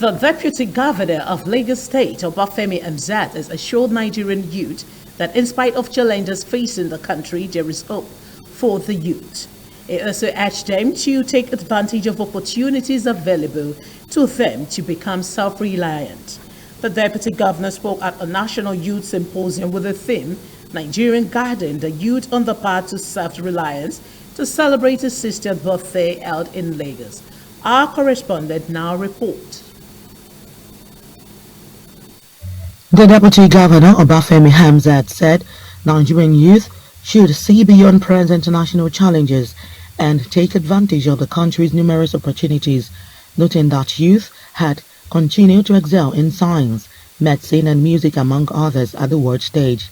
The Deputy Governor of Lagos State, Obafemi Hamzat, has assured Nigerian youth that in spite of challenges facing the country, there is hope for the youth. He also urged them to take advantage of opportunities available to them to become self-reliant. The Deputy Governor spoke at a National Youth Symposium with the theme, Nigerian Guiding the Youth on the Path to Self-Reliance, to celebrate his 60th birthday held in Lagos. Our correspondent now reports. The Deputy Governor, Obafemi Hamzat, said Nigerian youth should see beyond present international challenges and take advantage of the country's numerous opportunities, noting that youth had continued to excel in science, medicine and music among others at the world stage.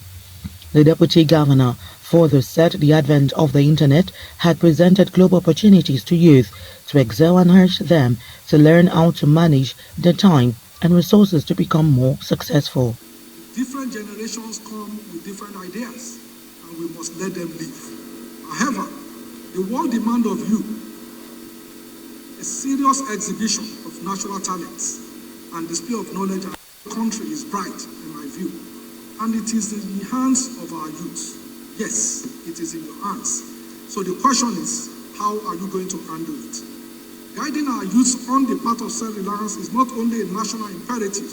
The Deputy Governor further said the advent of the Internet had presented global opportunities to youth to excel and urged them to learn how to manage their time and resources to become more successful. Different generations come with different ideas, and we must let them live. However, the world demand of you a serious exhibition of natural talents and display of knowledge. Our country is bright, in my view, and it is in the hands of our youth. Yes, it is in your hands. So the question is, how are you going to handle it? Guiding our youth on the path of self-reliance is not only a national imperative,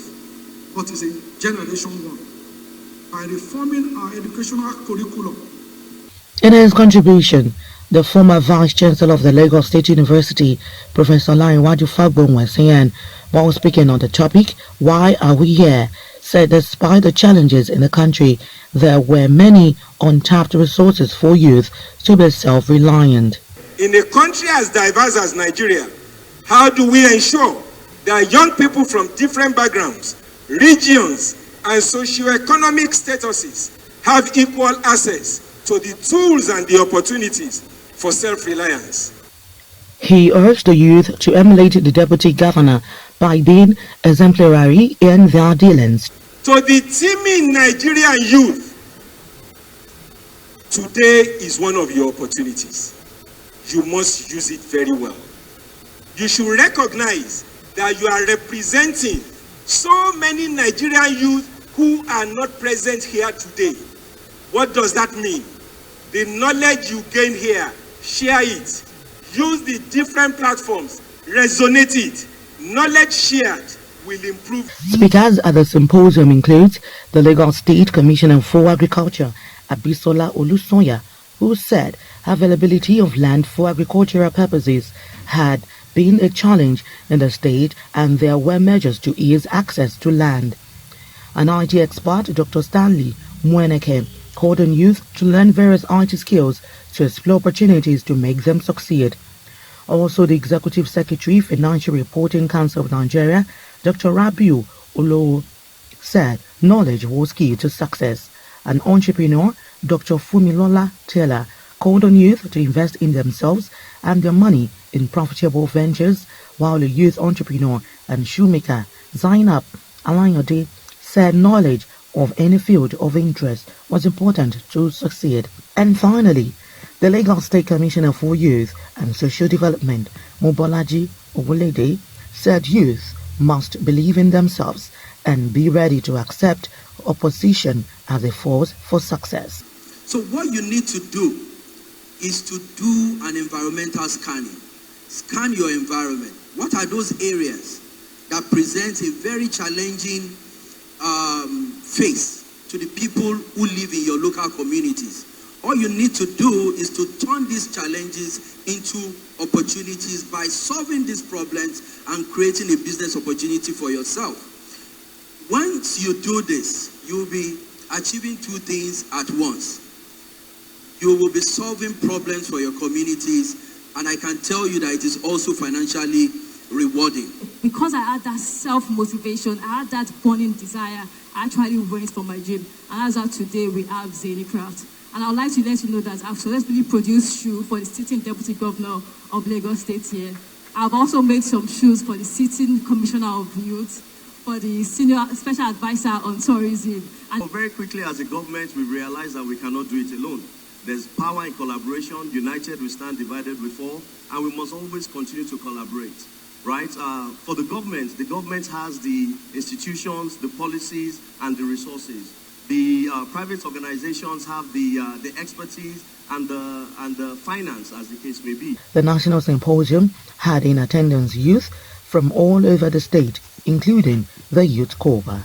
but is a generation one. By reforming our educational curriculum. In his contribution, the former Vice-Chancellor of the Lagos State University, Professor Larinwaju Fagbonwesiyan, while speaking on the topic, Why Are We Here?, said despite the challenges in the country, there were many untapped resources for youth to be self-reliant. In a country as diverse as Nigeria, how do we ensure that young people from different backgrounds, regions, and socio-economic statuses have equal access to the tools and the opportunities for self-reliance? He urged the youth to emulate the Deputy Governor by being exemplary in their dealings. To the teeming Nigerian youth, today is one of your opportunities. You must use it very well. You should recognize that you are representing so many Nigerian youth who are not present here today. What does that mean? The knowledge you gain here, share it. Use the different platforms, resonate it. Knowledge shared will improve. Speakers at the symposium include the Lagos State Commissioner for Agriculture, Abisola Olusoya, who said availability of land for agricultural purposes had been a challenge in the state and there were measures to ease access to land. An IT expert, Dr. Stanley Mweneke, called on youth to learn various IT skills to explore opportunities to make them succeed. Also, the Executive Secretary, Financial Reporting Council of Nigeria, Dr. Rabiu Olowo, said knowledge was key to success. An entrepreneur, Dr. Fumilola Taylor, called on youth to invest in themselves and their money in profitable ventures, while the youth entrepreneur and shoemaker, Zainab Alayode, said knowledge of any field of interest was important to succeed. And finally, the Lagos State Commissioner for Youth and Social Development, Mobolaji Ogunlede, said youth must believe in themselves and be ready to accept opposition as a force for success. So what you need to do is to do an environmental scanning. Scan your environment. What are those areas that present a very challenging face to the people who live in your local communities? All you need to do is to turn these challenges into opportunities by solving these problems and creating a business opportunity for yourself. Once you do this, you will be achieving two things at once. You will be solving problems for your communities, and I can tell you that it is also financially rewarding. Because I had that self-motivation, I had that burning desire, I actually went for my dream. And as of today, we have Zany Craft. And I would like to let you know that I've successfully produced shoes for the sitting Deputy Governor of Lagos State here. I've also made some shoes for the sitting Commissioner of Youth, for the Senior Special Advisor on Tourism. And very quickly as a government, we realized that we cannot do it alone. There's power in collaboration. United we stand, divided we fall, and we must always continue to collaborate. right? For the government has the institutions, the policies, and the resources. The private organizations have the expertise and the finance, as the case may be. The National Symposium had in attendance youth from all over the state, including the Youth Corps.